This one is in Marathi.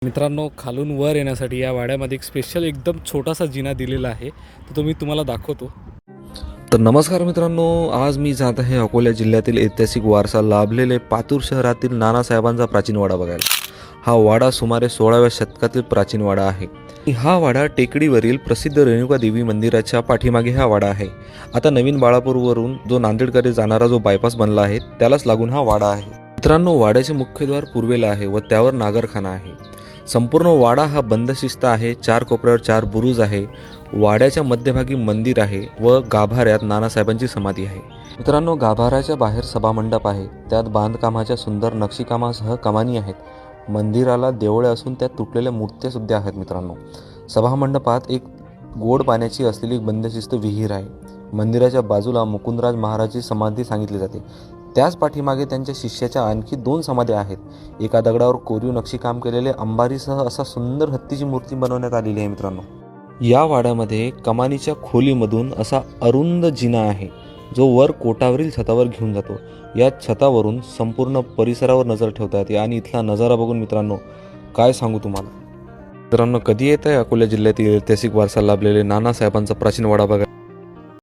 मित्रांनो, खालून वर येण्यासाठी या वाड्यामध्ये एक स्पेशल एकदम छोटासा जिना दिलेला आहे, तर तो मी तुम्हाला दाखवतो. तर नमस्कार मित्रांनो, आज मी जात आहे अकोला जिल्ह्यातील ऐतिहासिक वारसा लाभलेले पातूर शहरातील नानासाहेबांचा प्राचीन वाडा बघायला. हा वाडा सुमारे 16व्या शतकातील प्राचीन वाडा आहे. हा वाडा टेकडीवरील प्रसिद्ध रेणुका देवी मंदिराच्या पाठीमागे हा वाडा आहे. आता नवीन बाळापूरवरून जो नांदेडकडे जाणारा जो बायपास बनला आहे त्यालाच लागून हा वाडा आहे. मित्रांनो, वाड्याचे मुख्यद्वार पूर्वेला आहे व त्यावर नागरखाना आहे. संपूर्ण वाडा हा बंदशिस्त आहे. 4 कोपऱ्यावर 4 बुरुज आहे. वाड्याच्या मध्यभागी मंदिर आहे व गाभाऱ्यात नानासाहेबांची समाधी आहे. मित्रांनो, गाभाऱ्याच्या बाहेर सभामंडप आहे. त्यात बांधकामाच्या सुंदर नक्षीकामासह कमानी आहेत. मंदिराला देवळे असून त्यात तुटलेल्या मूर्त्या सुद्धा आहेत. मित्रांनो, सभामंडपात एक गोड पाण्याची असलेली बंदशिस्त विहीर आहे. मंदिराच्या बाजूला मुकुंदराज महाराजांची समाधी सांगितली जाते. त्याच पाठीमागे त्यांच्या शिष्याच्या आणखी 2 समाध्या आहेत. एका दगडावर कोरीव नक्षीकाम केलेले अंबारीसह असा सुंदर हत्तीची मूर्ती बनवण्यात आलेली आहे. मित्रांनो, या वाड्यामध्ये कमानीच्या खोलीमधून असा अरुंद जिना आहे जो वर कोटावरील छतावर घेऊन जातो. या छतावरून संपूर्ण परिसरावर नजर ठेवता येते आणि इथला नजारा बघून मित्रांनो काय सांगू तुम्हाला. मित्रांनो, कधी येत आहे अकोला जिल्ह्यातील ऐतिहासिक वारसा लाभलेले नानासाहेबांचा प्राचीन वाडा बघा.